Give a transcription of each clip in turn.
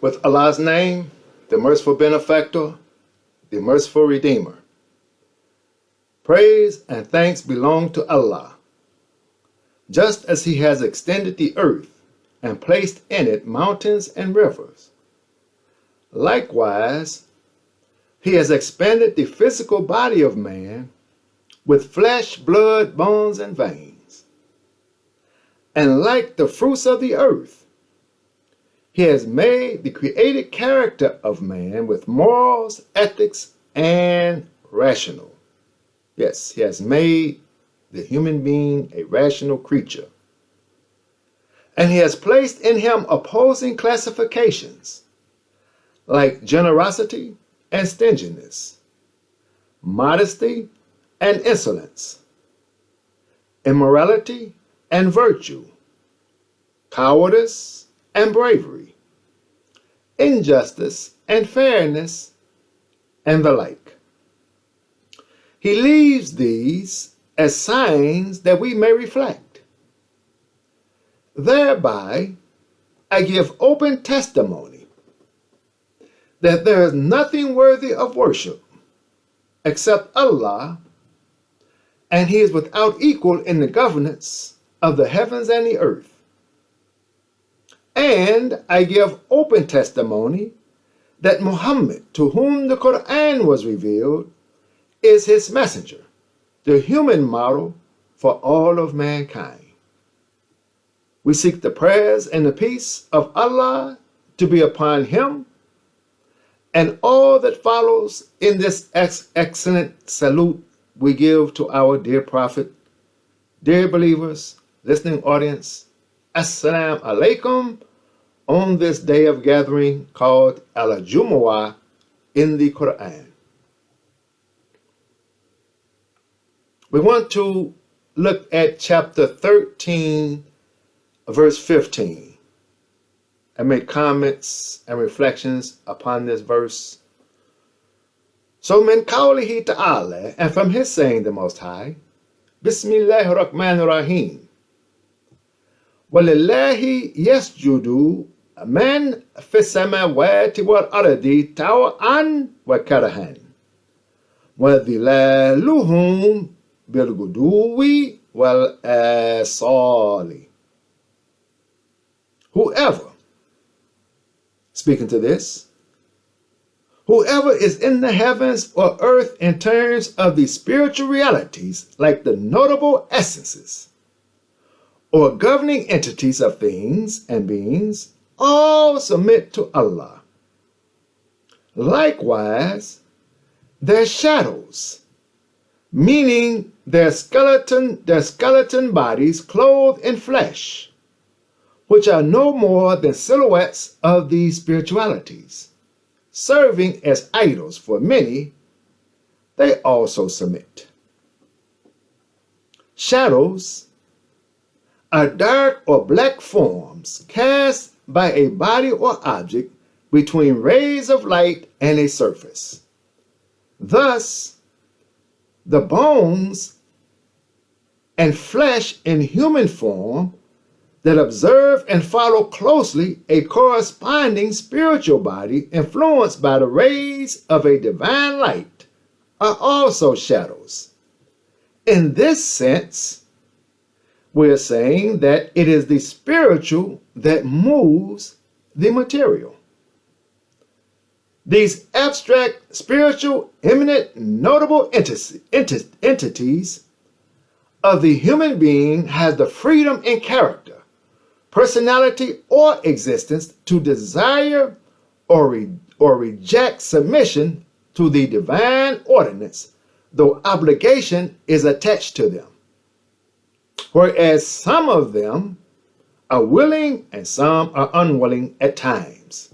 With Allah's name, the merciful benefactor, the merciful redeemer. Praise and thanks belong to Allah. Just as He has extended the earth and placed in it mountains and rivers, likewise, He has expanded the physical body of man with flesh, blood, bones, and veins. And like the fruits of the earth, He has made the created character of man with morals, ethics, and rational. Yes, He has made the human being a rational creature. And He has placed in him opposing classifications like generosity and stinginess, modesty and insolence, immorality and virtue, cowardice and bravery, injustice and fairness, and the like. He leaves these as signs that we may reflect. Thereby, I give open testimony that there is nothing worthy of worship except Allah, and He is without equal in the governance of the heavens and the earth. And I give open testimony that Muhammad, to whom the Quran was revealed, is His messenger, the human model for all of mankind. We seek the prayers and the peace of Allah to be upon Him and all that follows in this excellent salute we give to our dear Prophet. Dear believers, listening audience, Assalamu alaikum on this day of gathering called Al-Jumu'ah in the Quran. We want to look at chapter 13, verse 15, and make comments and reflections upon this verse. So, min qawlihi ta'ala, and from His saying, the Most High, Bismillahir Rahmanir Rahim, Walillahi yasjudu man fis samawati wal ardi taw'an wa karahan, wa dhilaluhum bil guduwi wal asali. Whoever, speaking to this, whoever is in the heavens or earth in terms of the spiritual realities, like the notable essences or governing entities of things and beings, all submit to Allah. Likewise, their shadows, meaning their skeleton bodies clothed in flesh, which are no more than silhouettes of these spiritualities, serving as idols for many, they also submit. Shadows are dark or black forms cast by a body or object between rays of light and a surface. Thus, the bones and flesh in human form that observe and follow closely a corresponding spiritual body influenced by the rays of a divine light are also shadows. In this sense, we're saying that it is the spiritual that moves the material. These abstract, spiritual, immanent, notable entities of the human being has the freedom in character, personality, or existence to desire or reject submission to the divine ordinance, though obligation is attached to them. Whereas some of them are willing and some are unwilling at times.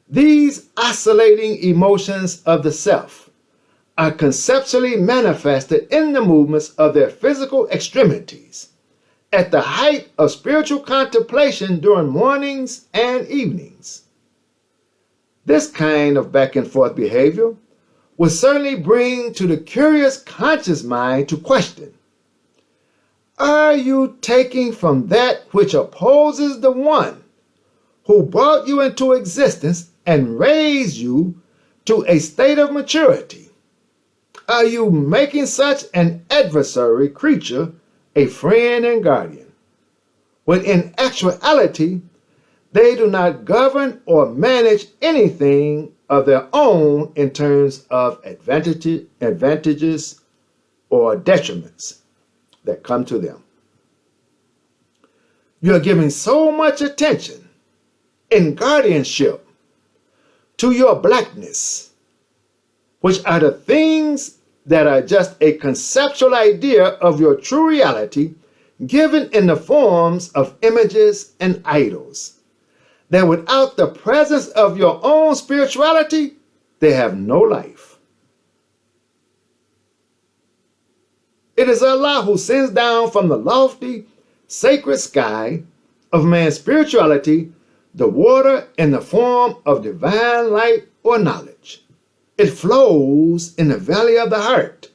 These oscillating emotions of the self are conceptually manifested in the movements of their physical extremities at the height of spiritual contemplation during mornings and evenings. This kind of back and forth behavior will certainly bring to the curious conscious mind to question, are you taking from that which opposes the one who brought you into existence and raised you to a state of maturity, are you making such an adversary creature a friend and guardian, when in actuality they do not govern or manage anything of their own in terms of advantages or detriments that come to them? You are giving so much attention in guardianship to your blackness, which are the things that are just a conceptual idea of your true reality given in the forms of images and idols, that without the presence of your own spirituality, they have no life. It is Allah who sends down from the lofty, sacred sky of man's spirituality the water in the form of divine light or knowledge. It flows in the valley of the heart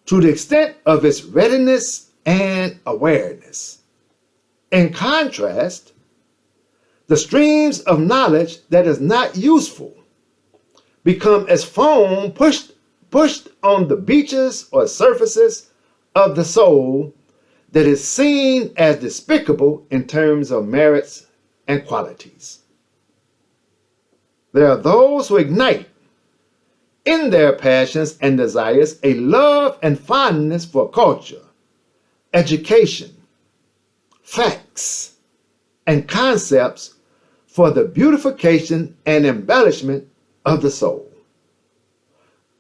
to the extent of its readiness and awareness. In contrast, the streams of knowledge that is not useful become as foam pushed on the beaches or surfaces of the soul that is seen as despicable in terms of merits and qualities. There are those who ignite in their passions and desires a love and fondness for culture, education, facts, and concepts for the beautification and embellishment of the soul.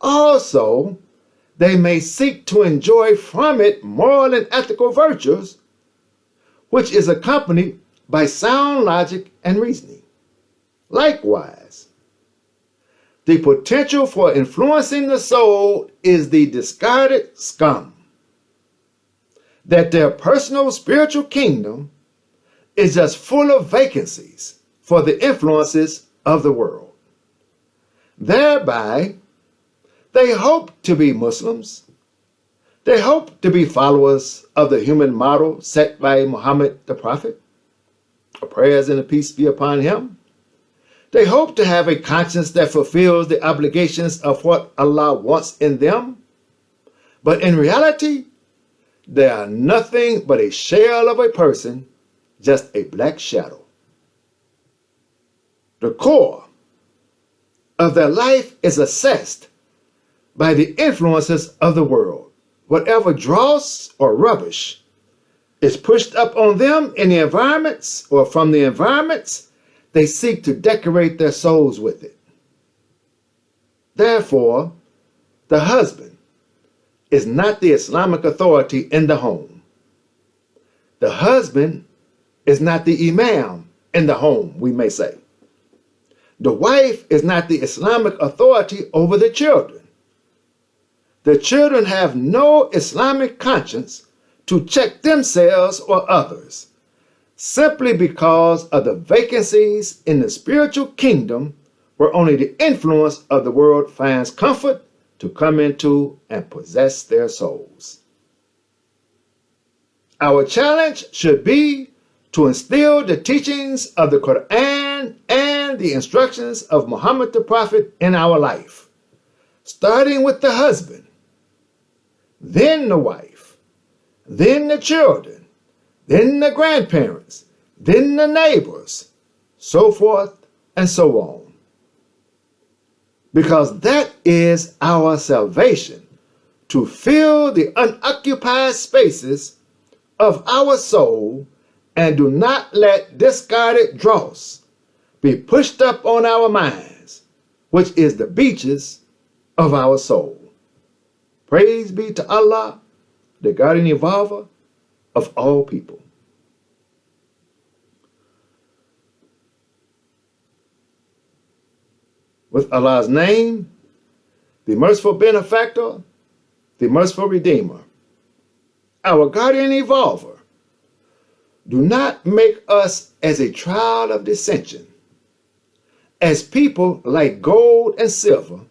Also, they may seek to enjoy from it moral and ethical virtues, which is accompanied by sound logic and reasoning. Likewise, the potential for influencing the soul is the discarded scum, that their personal spiritual kingdom is just full of vacancies for the influences of the world. Thereby, they hope to be Muslims. They hope to be followers of the human model set by Muhammad the Prophet, prayers and peace be upon him. They hope to have a conscience that fulfills the obligations of what Allah wants in them. But in reality, they are nothing but a shell of a person, just a black shadow. The core of their life is assessed by the influences of the world. Whatever dross or rubbish is pushed up on them in the environments or from the environments, they seek to decorate their souls with it. Therefore, the husband is not the Islamic authority in the home. The husband is not the imam in the home, we may say. The wife is not the Islamic authority over the children. The children have no Islamic conscience to check themselves or others, simply because of the vacancies in the spiritual kingdom where only the influence of the world finds comfort to come into and possess their souls. Our challenge should be to instill the teachings of the Quran and the instructions of Muhammad the Prophet in our life, starting with the husband, then the wife, then the children, then the grandparents, then the neighbors, so forth and so on. Because that is our salvation, to fill the unoccupied spaces of our soul, and do not let discarded dross be pushed up on our minds, which is the beaches of our soul. Praise be to Allah, the guardian evolver of all people. With Allah's name, the merciful benefactor, the merciful redeemer, our guardian evolver, do not make us as a trial of dissension, as people like gold and silver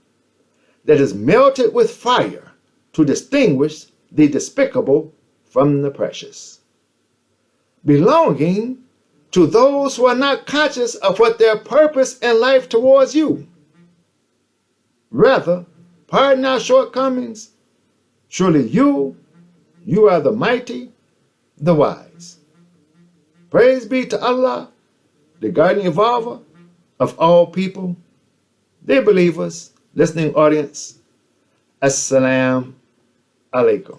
that is melted with fire to distinguish the despicable from the precious, belonging to those who are not conscious of what their purpose in life towards you. Rather, pardon our shortcomings. Surely you are the mighty, the wise. Praise be to Allah, the guardian evolver of all people, dear believers, listening audience. Assalamu alaikum.